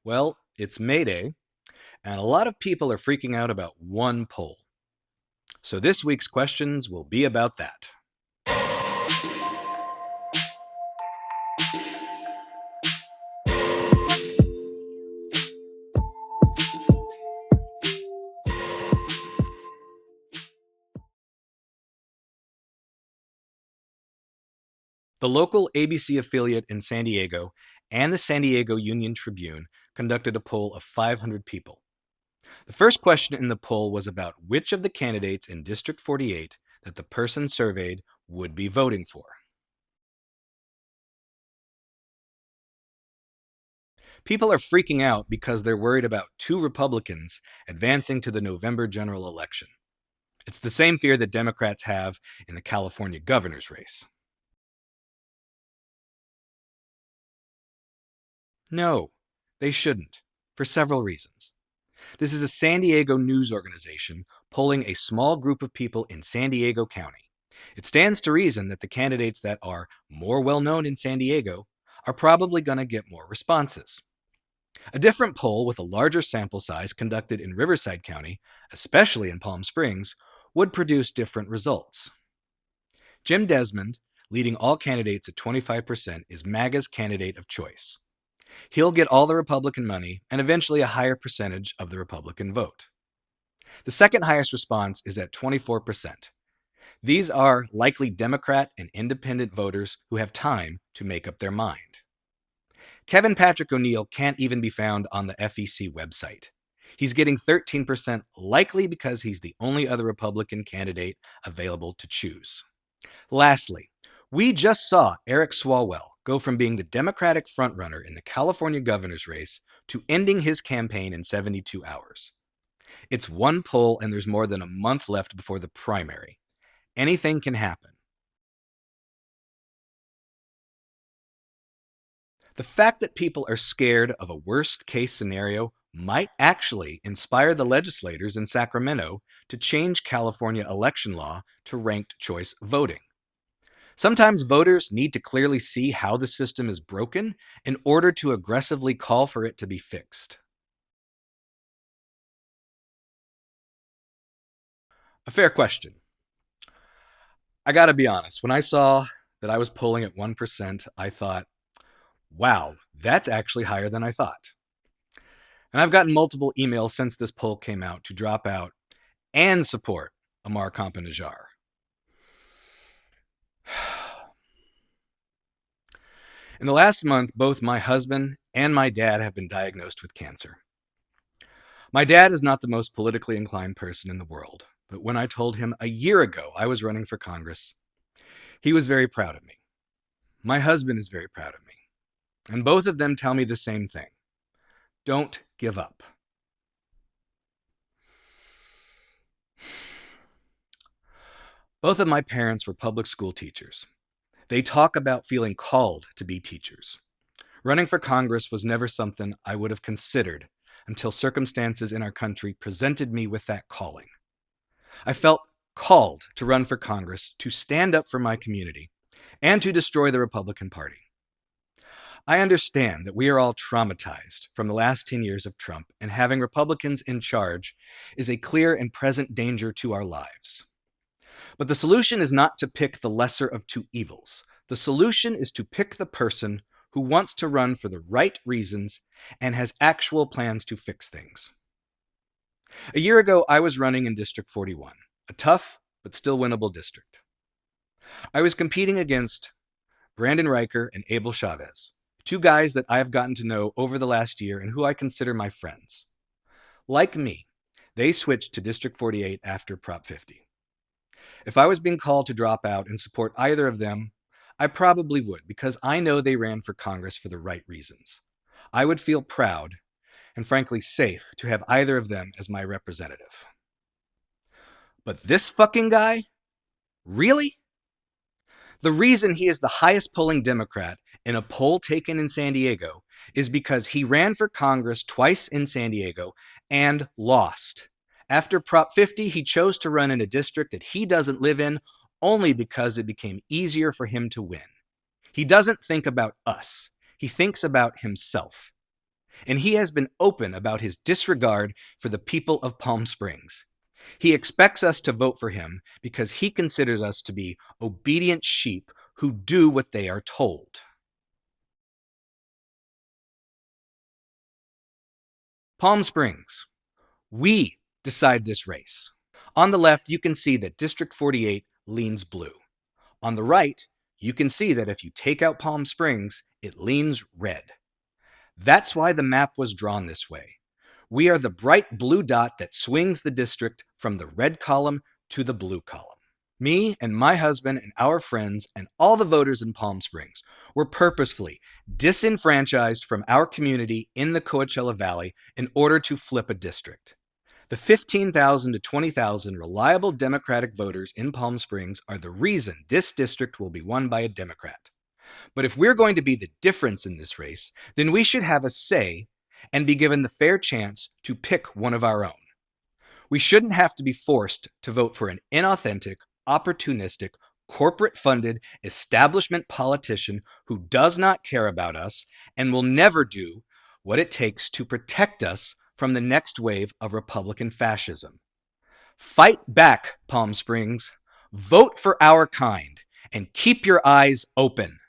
Well, it's May Day, and a lot of people are freaking out about one poll. So this week's questions will be about that. The local ABC affiliate in San Diego and the San Diego Union Tribune conducted a poll of 500 people. The first question in the poll was about which of the candidates in District 48 that the person surveyed would be voting for. People are freaking out because they're worried about two Republicans advancing to the November general election. It's the same fear that Democrats have in the California governor's race. No, they shouldn't, for several reasons. This is a San Diego news organization polling a small group of people in San Diego County. It stands to reason that the candidates that are more well known in San Diego are probably going to get more responses. A different poll with a larger sample size conducted in Riverside County, especially in Palm Springs, would produce different results. Jim Desmond, leading all candidates at 25%, is MAGA's candidate of choice. He'll get all the Republican money and eventually a higher percentage of the Republican vote. The second highest response is at 24%. These are likely Democrat and independent voters who have time to make up their mind. Kevin Patrick O'Neill can't even be found on the FEC website. He's getting 13%, likely because he's the only other Republican candidate available to choose. Lastly, we just saw Eric Swalwell go from being the Democratic frontrunner in the California governor's race to ending his campaign in 72 hours. It's one poll and there's more than a month left before the primary. Anything can happen. The fact that people are scared of a worst-case scenario might actually inspire the legislators in Sacramento to change California election law to ranked choice voting. Sometimes voters need to clearly see how the system is broken in order to aggressively call for it to be fixed. A fair question. I gotta be honest, when I saw that I was polling at 1%, I thought, wow, that's actually higher than I thought. And I've gotten multiple emails since this poll came out to drop out and support Amar Kampa-Najjar. In the last month, both my husband and my dad have been diagnosed with cancer. My dad is not the most politically inclined person in the world, but when I told him a year ago I was running for Congress, he was very proud of me. My husband is very proud of me. And both of them tell me the same thing. Don't give up. Both of my parents were public school teachers. They talk about feeling called to be teachers. Running for Congress was never something I would have considered until circumstances in our country presented me with that calling. I felt called to run for Congress, to stand up for my community, and to destroy the Republican Party. I understand that we are all traumatized from the last 10 years of Trump, and having Republicans in charge is a clear and present danger to our lives. But the solution is not to pick the lesser of two evils. The solution is to pick the person who wants to run for the right reasons and has actual plans to fix things. A year ago, I was running in District 41, a tough but still winnable district. I was competing against Brandon Riker and Abel Chavez, two guys that I have gotten to know over the last year and who I consider my friends. Like me, they switched to District 48 after Prop 50. If I was being called to drop out and support either of them, I probably would, because I know they ran for Congress for the right reasons. I would feel proud and frankly safe to have either of them as my representative. But this fucking guy? Really? The reason he is the highest polling Democrat in a poll taken in San Diego is because he ran for Congress twice in San Diego and lost. After Prop 50, he chose to run in a district that he doesn't live in only because it became easier for him to win. He doesn't think about us. He thinks about himself. and he has been open about his disregard for the people of Palm Springs. He expects us to vote for him because he considers us to be obedient sheep who do what they are told. Palm Springs. We decide this race. On the left, you can see that District 48 leans blue. On the right, you can see that if you take out Palm Springs, it leans red. That's why the map was drawn this way. We are the bright blue dot that swings the district from the red column to the blue column. Me and my husband and our friends and all the voters in Palm Springs were purposefully disenfranchised from our community in the Coachella Valley in order to flip a district. The 15,000 to 20,000 reliable Democratic voters in Palm Springs are the reason this district will be won by a Democrat. But if we're going to be the difference in this race, then we should have a say and be given the fair chance to pick one of our own. We shouldn't have to be forced to vote for an inauthentic, opportunistic, corporate funded establishment politician who does not care about us and will never do what it takes to protect us from the next wave of Republican fascism. Fight back, Palm Springs. Vote for our kind and keep your eyes open.